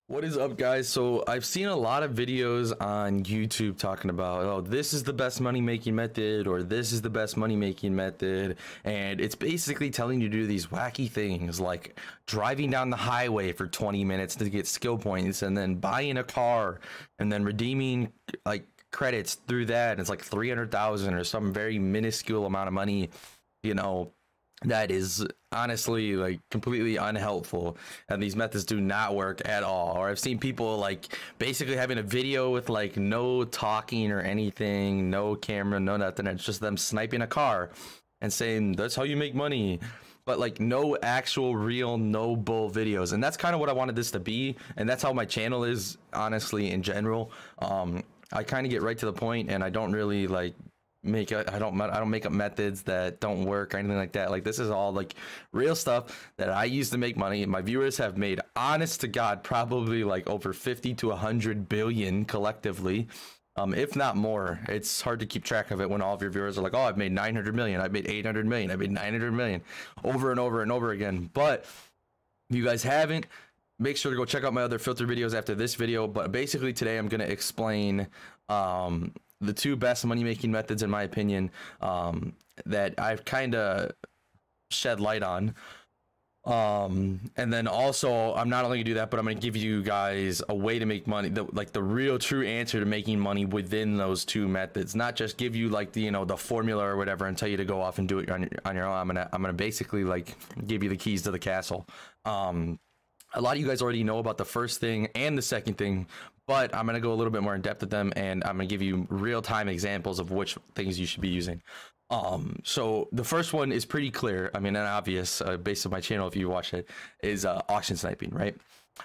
What is up, guys? So I've seen a lot of videos on YouTube talking about, oh, this is the best money making method, or this is the best money making method, and it's basically telling you to do these wacky things like driving down the highway for 20 minutes to get skill points, and then buying a car and then redeeming like credits through that. It's like 300,000 or some very minuscule amount of money, you know. That is honestly like completely unhelpful, and these methods do not work at all. Or I've seen people like basically having a video with like no talking or anything, no camera, no nothing. It's just them sniping a car and saying that's how you make money, but like no actual real no bull videos. And that's kind of what I wanted this to be, and that's how my channel is honestly in general. I kind of get right to the point, and I don't really like I don't make up methods that don't work or anything like that. Like, this is all like real stuff that I use to make money. My viewers have made, honest to God, probably like over 50 to 100 billion collectively, if not more. It's hard to keep track of it when all of your viewers are like, oh, I've made 900 million, I've made 800 million, I've made 900 million, over and over and over again. But if you guys haven't, make sure to go check out my other filter videos after this video. But basically today I'm going to explain the two best money-making methods, in my opinion, that I've kind of shed light on. And then also, I'm not only gonna do that, but I'm gonna give you guys a way to make money, the real true answer to making money within those two methods. Not just give you like the, you know, the formula or whatever and tell you to go off and do it on your own. I'm gonna basically like give you the keys to the castle. A lot of you guys already know about the first thing and the second thing, but I'm going to go a little bit more in depth with them, and I'm going to give you real-time examples of which things you should be using. So the first one is pretty clear, I mean, and obvious, based on my channel if you watch it, is auction sniping, right?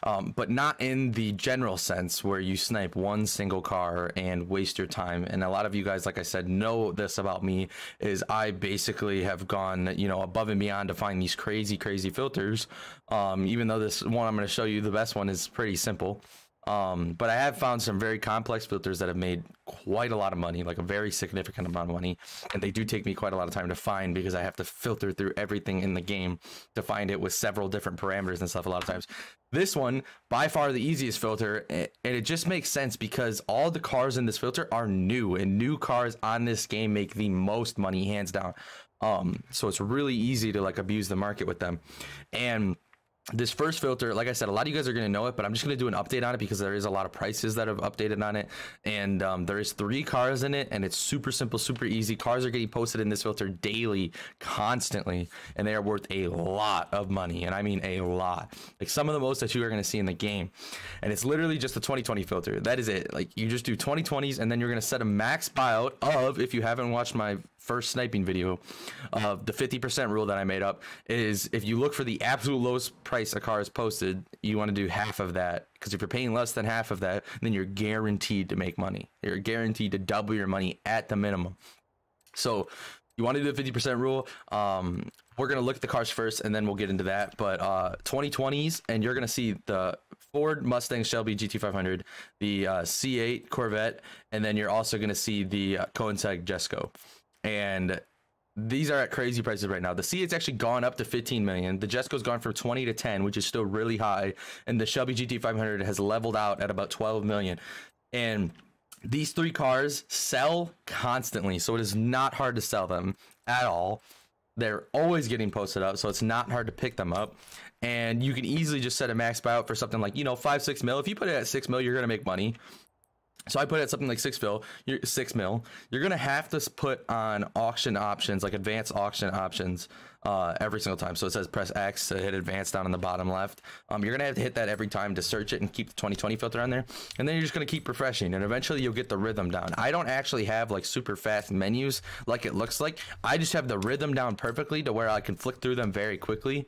But not in the general sense where you snipe one single car and waste your time. And a lot of you guys, like I said, know this about me, is I basically have gone, you know, above and beyond to find these crazy filters. Even though this one I'm going to show you, the best one, is pretty simple. But I have found some very complex filters that have made quite a lot of money, like a very significant amount of money, and they do take me quite a lot of time to find because I have to filter through everything in the game to find it with several different parameters and stuff a lot of times. This one, by far the easiest filter, and it just makes sense because all the cars in this filter are new, and new cars on this game make the most money, hands down. So it's really easy to like abuse the market with them. And this first filter, like I said, a lot of you guys are going to know it, but I'm just going to do an update on it because there is a lot of prices that have updated on it. And there is 3 cars in it, and it's super simple, super easy. Cars are getting posted in this filter daily, constantly, and they are worth a lot of money. And I mean a lot. Like some of the most that you are going to see in the game. And it's literally just a 2020 filter. That is it. Like, you just do 2020s, and then you're going to set a max buyout of, if you haven't watched my first sniping video, of the 50% rule that I made up, is if you look for the absolute lowest price a car is posted, you want to do half of that, because if you're paying less than half of that, then you're guaranteed to make money. You're guaranteed to double your money at the minimum. So you want to do the 50% rule. We're going to look at the cars first, and then we'll get into that. But 2020s, and you're going to see the Ford Mustang Shelby GT500, the C8 Corvette, and then you're also going to see the Koenigsegg Jesko. And these are at crazy prices right now. The C8's actually gone up to 15 million. The Jesko's gone from 20 to 10, which is still really high. And the Shelby GT500 has leveled out at about 12 million. And these 3 cars sell constantly, so it is not hard to sell them at all. They're always getting posted up, so it's not hard to pick them up. And you can easily just set a max buyout for something like, you know, 5-6 mil. If you put it at 6 mil, you're going to make money. So I put it at something like 6 mil. You're going to have to put on auction options, like advanced auction options, every single time. So it says press X to hit advanced down in the bottom left. You're going to have to hit that every time to search it and keep the 2020 filter on there. And then you're just going to keep refreshing, and eventually you'll get the rhythm down. I don't actually have like super fast menus like it looks like. I just have the rhythm down perfectly to where I can flick through them very quickly.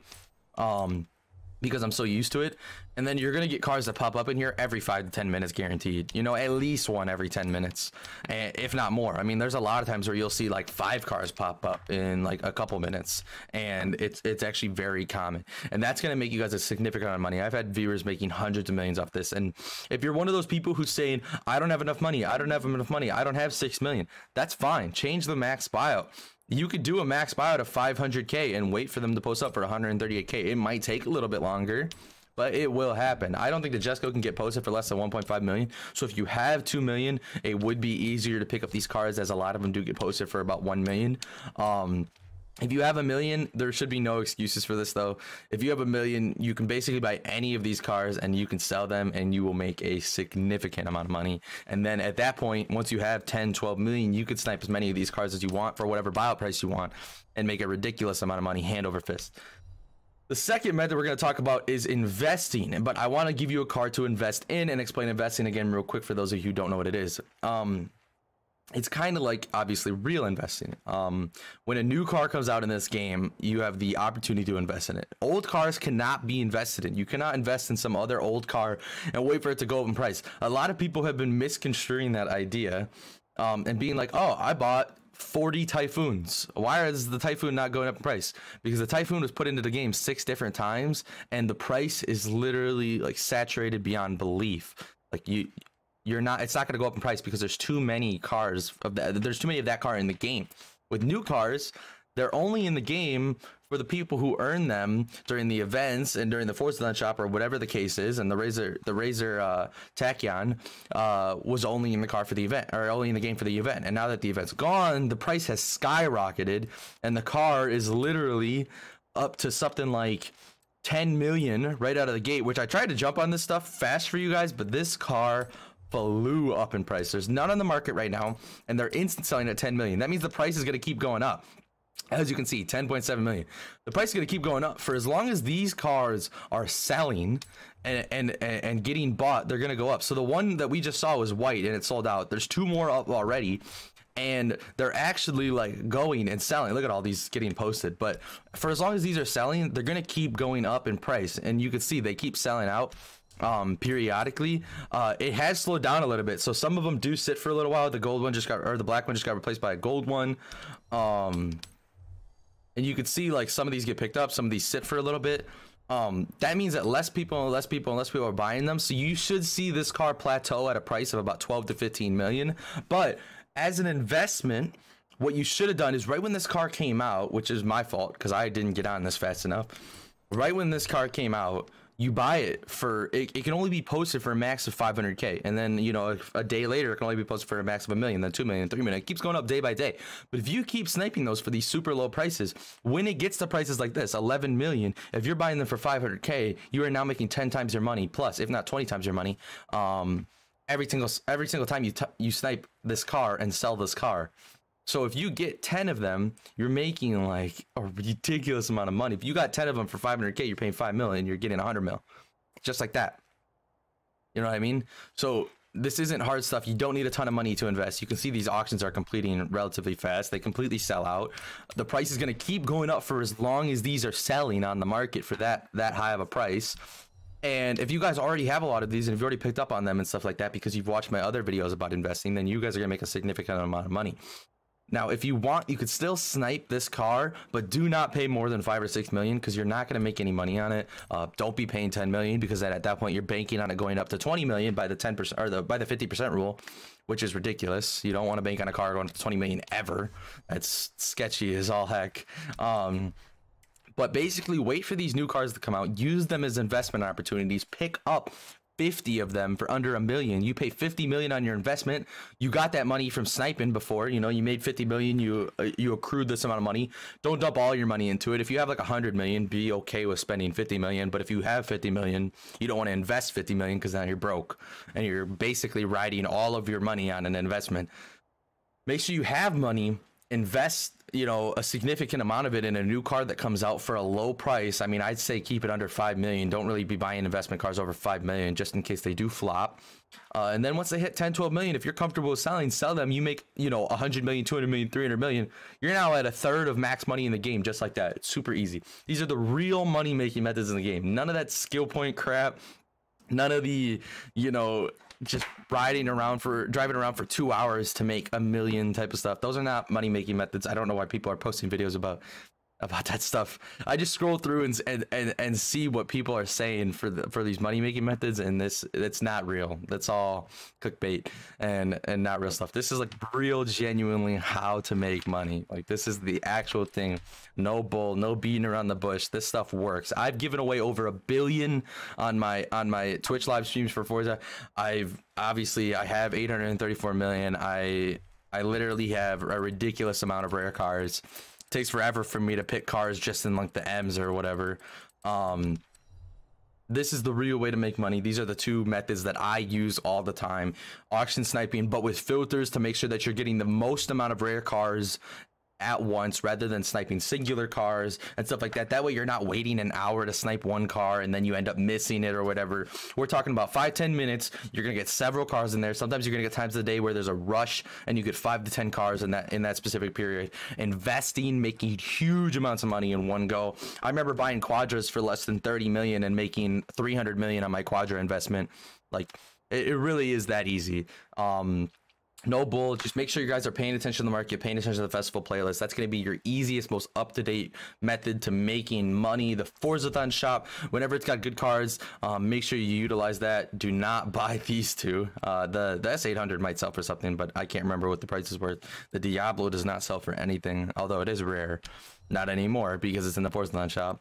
Because I'm so used to it. And then you're gonna get cars that pop up in here every 5 to 10 minutes guaranteed, you know, at least one every 10 minutes, if not more. I mean, there's a lot of times where you'll see like 5 cars pop up in like a couple minutes, and it's actually very common, and that's gonna make you guys a significant amount of money. I've had viewers making hundreds of millions off this. And if you're one of those people who's saying, I don't have enough money, I don't have 6 million, that's fine. Change the max buyout. You could do a max buyout of 500K and wait for them to post up for 138K. It might take a little bit longer, but it will happen. I don't think the Jesco can get posted for less than 1.5 million. So if you have 2 million, it would be easier to pick up these cars, as a lot of them do get posted for about 1 million. If you have $1 million, there should be no excuses for this though. If you have $1 million, you can basically buy any of these cars and you can sell them and you will make a significant amount of money. And then at that point, once you have 10, 12 million, you could snipe as many of these cars as you want for whatever buyout price you want and make a ridiculous amount of money hand over fist. The second method we're going to talk about is investing, but I want to give you a car to invest in and explain investing again real quick for those of you who don't know what it is. It's kind of like, obviously, real investing. When a new car comes out in this game, you have the opportunity to invest in it. Old cars cannot be invested in. You cannot invest in some other old car and wait for it to go up in price. A lot of people have been misconstruing that idea and being like, oh, I bought 40 Typhoons. Why is the Typhoon not going up in price? Because the Typhoon was put into the game 6 different times and the price is literally like saturated beyond belief. Like it's not going to go up in price because there's too many cars there's too many of that car in the game. With new cars, they're only in the game for the people who earn them during the events and during the Forzathon Shop or whatever the case is. And the Razor Tachyon was only in the car for the event, or only in the game for the event. And now that the event's gone, the price has skyrocketed and the car is literally up to something like 10 million right out of the gate, which I tried to jump on this stuff fast for you guys, but this car flew up in price. There's none on the market right now and they're instant selling at 10 million. That means the price is going to keep going up. As you can see, 10.7 million. The price is going to keep going up for as long as these cars are selling and getting bought. They're going to go up. So the one that we just saw was white and it sold out. There's 2 more up already and they're actually like going and selling. Look at all these getting posted. But for as long as these are selling, they're going to keep going up in price. And you can see they keep selling out periodically. It has slowed down a little bit, so some of them do sit for a little while. The gold one the black one just got replaced by a gold one, and you can see like some of these get picked up, some of these sit for a little bit. That means that less people are buying them, so you should see this car plateau at a price of about 12 to 15 million. But as an investment, what you should have done is right when this car came out, which is my fault because I didn't get on this fast enough, right when this car came out, you buy it for it can only be posted for a max of 500K, and then, you know, a day later it can only be posted for a max of $1 million, then 2 million, 3 million. It keeps going up day by day. But if you keep sniping those for these super low prices, when it gets to prices like this, 11 million, if you're buying them for 500K, you are now making 10 times your money, plus if not 20 times your money, every single time you snipe this car and sell this car. So if you get 10 of them, you're making like a ridiculous amount of money. If you got 10 of them for 500K, you're paying 5 million, you're getting 100 mil, just like that. You know what I mean? So this isn't hard stuff. You don't need a ton of money to invest. You can see these auctions are completing relatively fast. They completely sell out. The price is going to keep going up for as long as these are selling on the market for that high of a price. And if you guys already have a lot of these and if you already picked up on them and stuff like that because you've watched my other videos about investing, then you guys are going to make a significant amount of money. Now, if you want, you could still snipe this car, but do not pay more than 5 or 6 million because you're not going to make any money on it. Don't be paying 10 million because at that point you're banking on it going up to 20 million by the 10% or by the 50% rule, which is ridiculous. You don't want to bank on a car going up to 20 million ever. That's sketchy as all heck. But basically, wait for these new cars to come out. Use them as investment opportunities. Pick up 50 of them for under $1 million. You pay 50 million on your investment. You got that money from sniping before, you know, you made 50 million, you accrued this amount of money. Don't dump all your money into it. If you have like 100 million, be okay with spending 50 million. But if you have 50 million, you don't want to invest 50 million because now you're broke and you're basically riding all of your money on an investment. Make sure you have money, invest, you know, a significant amount of it in a new car that comes out for a low price. I mean, I'd say keep it under 5 million. Don't really be buying investment cars over 5 million just in case they do flop. And then once they hit 10, 12 million, if you're comfortable with selling, sell them. You make, you know, 100 million, 200 million, 300 million. You're now at a third of max money in the game, just like that. It's super easy. These are the real money making methods in the game. None of that skill point crap. None of the, you know, just driving around for 2 hours to make $1 million type of stuff. Those are not money making methods. I don't know why people are posting videos about about that stuff. I just scroll through and see what people are saying for these money making methods, and it's not real. That's all clickbait and not real stuff. This is like real, genuinely how to make money. Like, this is the actual thing. No bull, no beating around the bush. This stuff works. I've given away over $1 billion on my Twitch live streams for Forza. I have 834 million. I literally have a ridiculous amount of rare cars. It takes forever for me to pick cars just in like the M's or whatever. This is the real way to make money. These are the two methods that I use all the time. Auction sniping, but with filters to make sure that you're getting the most amount of rare cars at once, rather than sniping singular cars and stuff like that. That way you're not waiting an hour to snipe one car and then you end up missing it or whatever. We're talking about 5-10 minutes. You're gonna get several cars in there. Sometimes you're gonna get times of the day where there's a rush and you get 5 to 10 cars in that specific period. Investing, making huge amounts of money in one go. I remember buying quadras for less than 30 million and making 300 million on my quadra investment. Like, it really is that easy. No bull. Just make sure you guys are paying attention to the market, paying attention to the festival playlist. That's going to be your easiest, most up-to-date method to making money. The Forzathon Shop, whenever it's got good cards, make sure you utilize that. Do not buy these two. The S800 might sell for something, but I can't remember what the price is worth. The Diablo does not sell for anything, although it is rare. Not anymore because it's in the Forzathon Shop.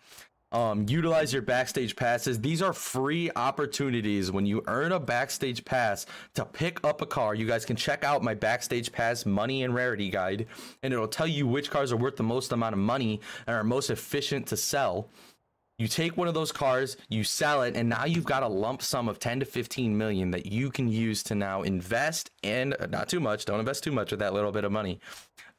Utilize your backstage passes. These are free opportunities. When you earn a backstage pass to pick up a car, you guys can check out my backstage pass money and rarity guide, and it'll tell you which cars are worth the most amount of money and are most efficient to sell. You take one of those cars, you sell it, and now you've got a lump sum of 10 to 15 million that you can use to now invest, and not too much, don't invest too much with that little bit of money,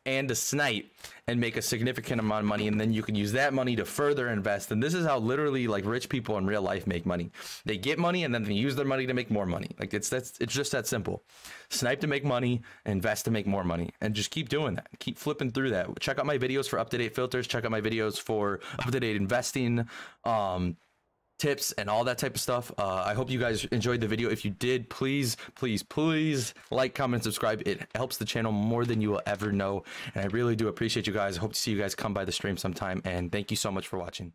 and to snipe and make a significant amount of money, and then you can use that money to further invest. And this is how literally like rich people in real life make money. They get money and then they use their money to make more money. Like, it's just that simple. Snipe to make money, invest to make more money, and just keep doing that. Keep flipping through that. Check out my videos for up-to-date filters. Check out my videos for up-to-date investing tips and all that type of stuff. I hope you guys enjoyed the video. If you did, please like, comment, subscribe. It helps the channel more than you will ever know, and I really do appreciate you guys. I hope to see you guys come by the stream sometime, and thank you so much for watching.